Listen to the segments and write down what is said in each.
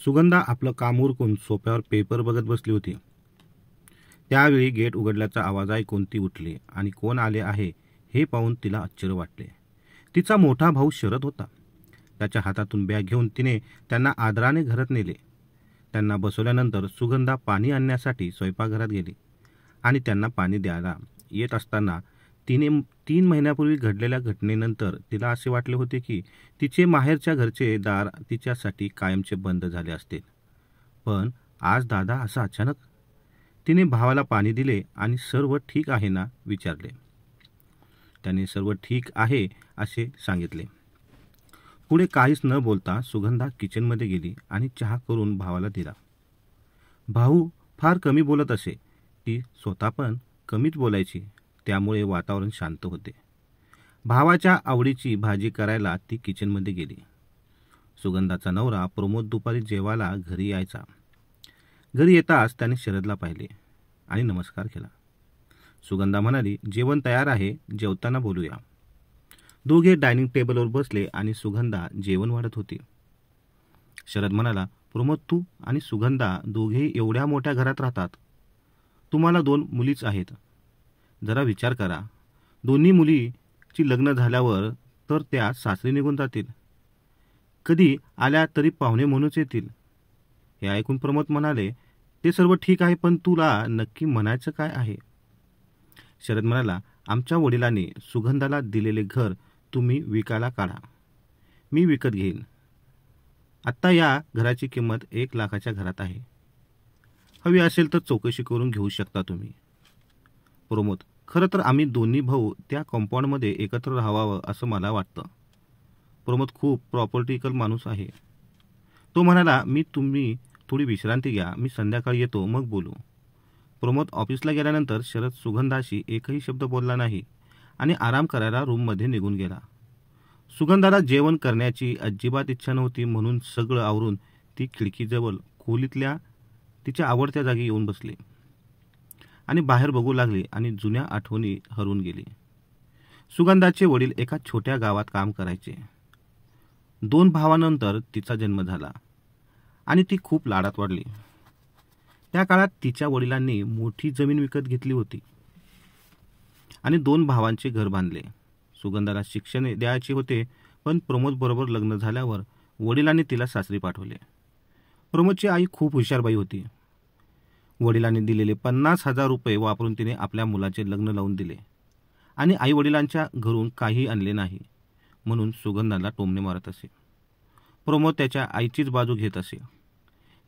सुगंधा आपलं काम उरकून सोफ्यावर पेपर बघत बसली होती. त्यावेळी गेट उघडल्याचा आवाज ऐकून ती उठली आणि कोण आले आहे हे पाहून तिला आश्चर्य वाटले. तिचा मोठा भाऊ शरद होता. त्याच्या हातातून बॅग घेऊन तिने त्यांना आदराने घरात नेले. त्यांना बसवल्यानंतर सुगंधा पाणी आणण्यासाठी स्वयंपाकघरात गेली आणि त्यांना पाणी द्यायला येत असताना 3 महिन्यापूर्वी घडलेल्या घटनेनंतर तिला असे वाटले होते की तिचे माहेरच्या घरचे दार तिच्यासाठी कायमचे बंद झाले असतील. पण आज दादा असं अचानक. तिने भावाला पाणी दिले आणि सर्व ठीक आहे ना विचारले. त्याने सर्व ठीक आहे असे सांगितले. पुढे काहीच न बोलता सुगंधा किचनमध्ये गेली आणि चहा करून भावाला दिला. भाऊ फार कमी बोलत असे. ती स्वतः पण कमीच बोलायची, त्यामुळे वातावरण शांत होते. भावाच्या आवडीची भाजी करायला ती किचनमध्ये गेली. सुगंधाचा नवरा प्रमोद दुपारी जेवायला घरी यायचा. घरी येताच त्याने शरदला पाहिले आणि नमस्कार केला. सुगंधा म्हणाली, जेवण तयार आहे, जेवताना बोलूया. दोघे डायनिंग टेबलवर बसले आणि सुगंधा जेवण वाढत होती. शरद म्हणाला, प्रमोद, तू आणि सुगंधा दोघे एवढ्या मोठ्या घरात राहतात. तुम्हाला 2 मुलीच आहेत. जरा विचार करा, दोन्ही मुलीची लग्न झाल्यावर तर त्या सासरी निघून जातील. कधी आल्या तरी पाहुणे म्हणूनच येतील. हे ऐकून प्रमोद म्हणाले, ते सर्व ठीक आहे, पण तुला नक्की म्हणायचं काय आहे? शरद म्हणाला, आमच्या वडिलांनी सुगंधाला दिलेले घर तुम्ही विकायला काढा. मी विकत घेईन. आत्ता या घराची किंमत 1 लाखाच्या घरात आहे. हवी असेल तर चौकशी करून घेऊ शकता तुम्ही. प्रमोद, खरं तर आम्ही दोन्ही भाऊ त्या कंपाऊंडमध्ये एकत्र राहावं असं मला वाटतं. प्रमोद खूप प्रॉपर्टिकल माणूस आहे. तो म्हणाला, तुम्ही थोडी विश्रांती घ्या, मी संध्याकाळी येतो, मग बोलू. प्रमोद ऑफिसला गेल्यानंतर शरद सुगंधाशी एकही शब्द बोलला नाही आणि आराम करायला रूममध्ये निघून गेला. सुगंधाला जेवण करण्याची अजिबात इच्छा नव्हती, म्हणून सगळं आवरून ती खिडकीजवळ खोलीतल्या तिच्या आवडत्या जागी येऊन बसली आणि बाहेर बघू लागली आणि जुन्या आठवणी हरवून गेली. सुगंधाचे वडील एका छोट्या गावात काम करायचे. 2 भावांनंतर तिचा जन्म झाला आणि ती खूप लाडात वाढली. त्या काळात तिच्या वडिलांनी मोठी जमीन विकत घेतली होती आणि 2 भावांचे घर बांधले. सुगंधाला शिक्षण द्यायचे होते, पण प्रमोद बरोबर लग्न झाल्यावर वडिलांनी तिला सासरी पाठवले. प्रमोदची आई खूप हुशार बाई होती. वडिलांनी दिलेले 50,000 रुपये वापरून तिने आपल्या मुलाचे लग्न लावून दिले आणि आई वडिलांच्या घरून काही आणले नाही, म्हणून सुगंधाला टोमणे मारत असे. प्रमोद त्याच्या आईचीच बाजू घेत असे.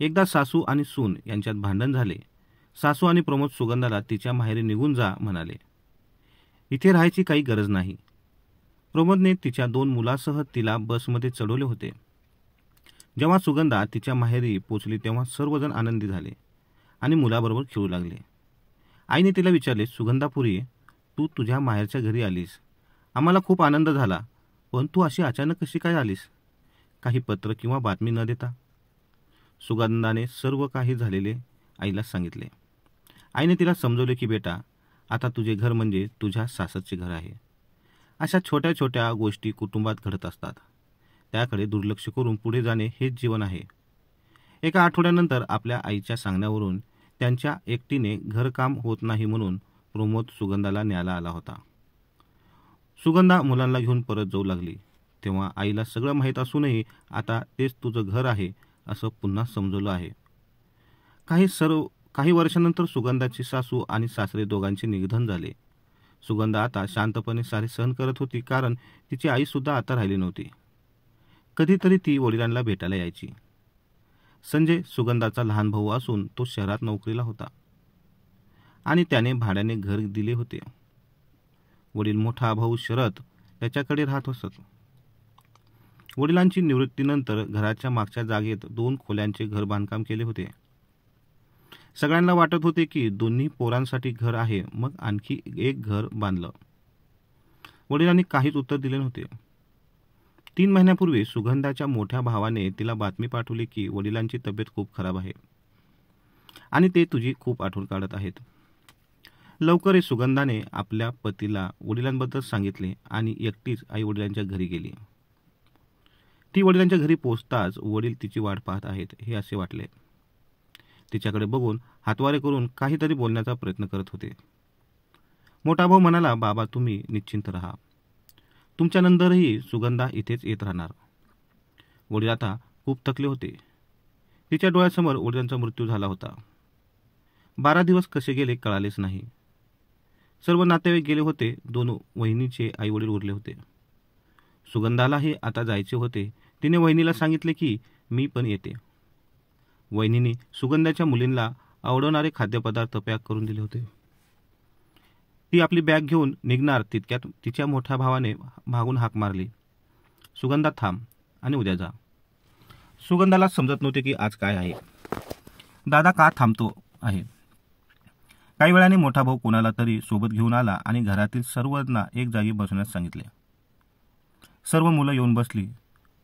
एकदा सासू आणि सून यांच्यात भांडण झाले. सासू आणि प्रमोद सुगंधाला तिच्या माहेरी निघून जा म्हणाले. इथे राहायची काही गरज नाही. प्रमोदने तिच्या 2 मुलासह तिला बसमध्ये चढवले होते. जेव्हा सुगंधा तिच्या माहेरी पोचली तेव्हा सर्वजण आनंदी झाले आणि मुलाबरोबर खेळू लागले. आईने तिला विचारले, सुगंधापुरी, तू तुझ्या माहेरच्या घरी आलीस. आम्हाला खूप आनंद झाला, पण तू अशी अचानक कशी काय आलीस? काही पत्र किंवा बातमी न देता? सुगंधाने सर्व काही झालेले आईला सांगितले. आईने तिला समजवले की बेटा, आता तुझे घर म्हणजे तुझ्या सासरचे घर आहे. अशा छोट्या छोट्या गोष्टी कुटुंबात घडत असतात. त्याकडे दुर्लक्ष करून पुढे जाणे हेच जीवन आहे. एका आठवड्यानंतर आपल्या आईच्या सांगण्यावरून त्यांच्या एकटीने घरकाम होत नाही म्हणून प्रमोद सुगंधाला न्यायला आला होता. सुगंधा मुलांना घेऊन परत जाऊ लागली. तेव्हा आईला सगळं माहीत असूनही आता तेच तुझं घर आहे असं पुन्हा समजवलं आहे. काही वर्षानंतर सुगंधाची सासू आणि सासरे दोघांचे निधन झाले. सुगंधा आता शांतपणे सारे सहन करत होती, कारण तिची आई सुद्धा आता राहिली नव्हती. कधीतरी ती वडिलांना भेटायला यायची. संजय सुगंधाचा लहान भाऊ असून तो शहरात नोकरीला होता आणि त्याने भाड्याने घर दिले होते. वडील मोठा भाऊ शरद त्याच्याकडे राहत असत. वडिलांची निवृत्तीनंतर घराच्या मागच्या जागेत 2 खोल्यांचे घर बांधकाम केले होते. सगळ्यांना वाटत होते की दोन्ही पोरांसाठी घर आहे, मग आणखी एक घर बांधलं. वडिलांनी काहीच उत्तर दिले नव्हते. 3 महिन्यापूर्वी सुगंधाच्या मोठ्या भावाने तिला बातमी पाठवली की वडिलांची तब्येत खूप खराब आहे आणि ते तुझी खूप आठवण काढत आहेत. लवकरच सुगंधाने आपल्या पतीला वडिलांबद्दल सांगितले आणि एकटीच आई वडिलांच्या घरी गेली. ती वडिलांच्या घरी पोहोचताच वडील तिची वाट पाहत आहेत हे असे वाटले. तिच्याकडे बघून हातवारे करून काहीतरी बोलण्याचा प्रयत्न करत होते. मोठा भाऊ म्हणाला, बाबा तुम्ही निश्चिंत राहा, तुमच्यानंतरही सुगंधा इथेच येत राहणार. वडील आता खूप थकले होते. तिच्या डोळ्यासमोर वडिलांचा मृत्यू झाला होता. 12 दिवस कसे गेले कळालेच नाही. सर्व नातेवाईक गेले होते. 2 वहिनीचे आई वडील उरले होते. सुगंधालाही आता जायचे होते. तिने वहिनीला सांगितले की मी पण येते. वहिनीने सुगंधाच्या मुलींना आवडणारे खाद्यपदार्थ पॅक करून दिले होते. ती आपली बॅग घेऊन निघणार तितक्यात तिच्या मोठ्या भावाने मागून हाक मारली, सुगंधा थांब आणि उद्या जा. सुगंधाला समजत नव्हते की आज काय आहे. दादा का थांबतो आहे. काही वेळाने मोठा भाऊ कोणाला तरी सोबत घेऊन आला आणि घरातील सर्वांना एक जागी बसण्यास सांगितले. सर्व मुलं येऊन बसली.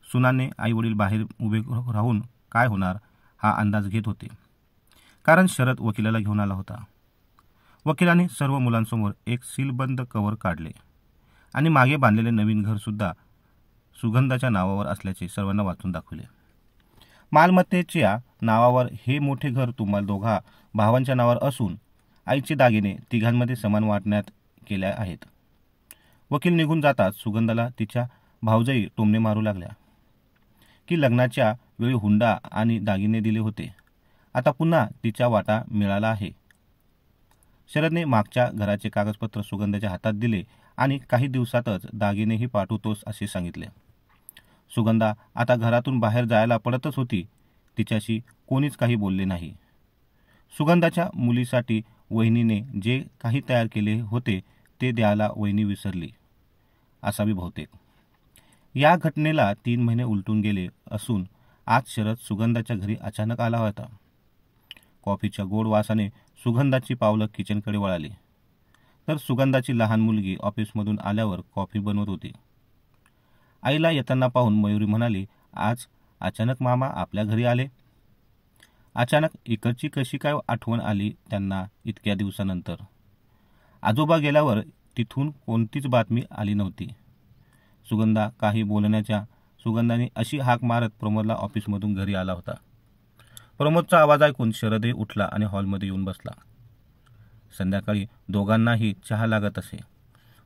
सुनाने आई वडील बाहेर उभे राहून काय होणार हा अंदाज घेत होते, कारण शरद वकिलाला घेऊन आला होता. वकिलाने सर्व मुलांसमोर एक सीलबंद कव्हर काढले आणि मागे बांधलेले नवीन घरसुद्धा सुगंधाच्या नावावर असल्याचे सर्वांना वाचून दाखवले. मालमत्तेच्या नावावर हे मोठे घर तुम्हाला दोघा भावांच्या नावावर असून आईचे दागिने तिघांमध्ये समान वाटण्यात केल्या आहेत. वकील निघून जाताच सुगंधाला तिच्या भावजाई टोमणे मारू लागल्या की लग्नाच्या वेळी हुंडा आणि दागिने दिले होते, आता पुन्हा तिचा वाटा मिळाला आहे. शरदने मागच्या घराचे कागदपत्र सुगंधाच्या हातात दिले आणि काही दिवसातच दागिनेही पाठवतोस असे सांगितले. सुगंधा आता घरातून बाहेर जायला पडतच होती. तिच्याशी कोणीच काही बोलले नाही. सुगंधाच्या मुलीसाठी वहिनीने जे काही तयार केले होते ते द्यायला वहिनी विसरली असावी बहुतेक. या घटनेला 3 महिने उलटून गेले असून आज शरद सुगंधाच्या घरी अचानक आला होता. कॉफीच्या गोड वासाने सुगंधाची पावलं किचनकडे वळाली, तर सुगंधाची लहान मुलगी ऑफिसमधून आल्यावर कॉफी बनवत होती. आईला येताना पाहून मयुरी म्हणाली, आज अचानक मामा आपल्या घरी आले. अचानक इकडची कशी काय आठवण आली त्यांना इतक्या दिवसानंतर. आजोबा गेल्यावर तिथून कोणतीच बातमी आली नव्हती. सुगंधा काही बोलण्याच्या सुगंधाने अशी हाक मारत प्रमोदला ऑफिसमधून घरी आला होता. प्रमोदचा आवाज ऐकून शरदही उठला आणि हॉलमध्ये येऊन बसला. संध्याकाळी दोघांनाही चहा लागत असे,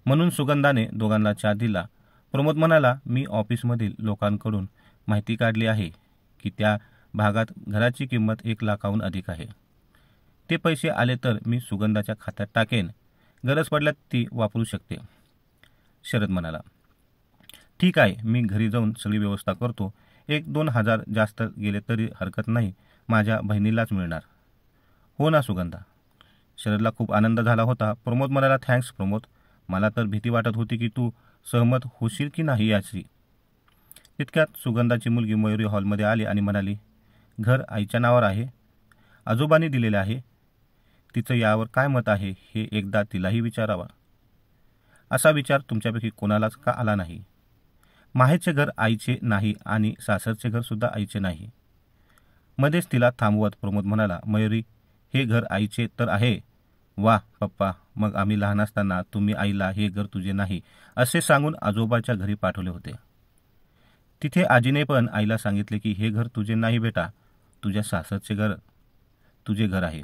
म्हणून सुगंधाने दोघांना चहा दिला. प्रमोद म्हणाला, मी ऑफिसमधील लोकांकडून माहिती काढली आहे की त्या भागात घराची किंमत 1 लाखाहून अधिक आहे. ते पैसे आले तर मी सुगंधाच्या खात्यात टाकेन, गरज पडल्यास ती वापरू शकते. शरद म्हणाला, ठीक आहे, मी घरी जाऊन सगळी व्यवस्था करतो. 1-2 हजार जास्त गेले तरी हरकत नाही, माझ्या बहिणीलाच मिळणार. हो ना सुगंधा. शरदला खूप आनंद झाला होता. प्रमोद म्हणाला, थँक्स प्रमोद, मला तर भीती वाटत होती की तू सहमत होशील की नाही याची. तितक्यात सुगंधाची मुलगी मयुरी हॉलमध्ये आली आणि म्हणाली, घर आईच्या नावावर आहे, आजोबांनी दिलेले आहे. तिचं यावर काय मत आहे हे एकदा तिलाही विचारावा. असा विचार तुमच्यापैकी कोणालाच का आला नाही. माहेरचे घर आईचे नाही आणि सासरचे घर सुद्धा आईचे नाही. मध्येच तिला थांबवत प्रमोद म्हणाला, मयुरी, हे घर आईचे तर आहे. वा पप्पा, मग आम्ही लहान असताना तुम्ही आईला हे घर तुझे नाही असे सांगून आजोबाच्या घरी पाठवले होते. तिथे आजीने पण आईला सांगितले की हे घर तुझे नाही बेटा, तुझ्या सासरचे घर तुझे घर आहे.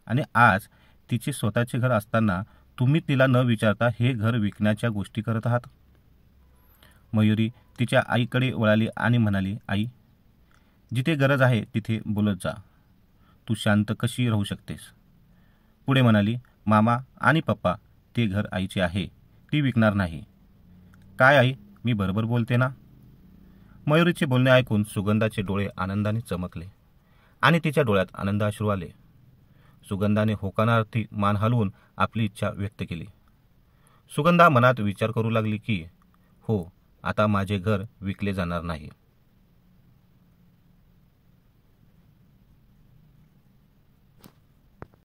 आणि आज तिचे स्वतःचे घर असताना तुम्ही तिला न विचारता हे घर विकण्याच्या गोष्टी करत आहात. मयुरी तिच्या आईकडे वळाली आणि म्हणाली, आई, जिथे गरज आहे तिथे बोलत जा. तू शांत कशी राहू शकतेस. पुढे म्हणाली, मामा आणि पप्पा, ते घर आईचे आहे, ती विकणार नाही. काय आई, मी बरोबर बोलते ना. मयुरीचे बोलणे ऐकून सुगंधाचे डोळे आनंदाने चमकले आणि तिच्या डोळ्यात आनंदाश्रू आले. सुगंधाने होकारार्थी मान हलवून आपली इच्छा व्यक्त केली. सुगंधा मनात विचार करू लागली की हो, आता माझे घर विकले जाणार नाही.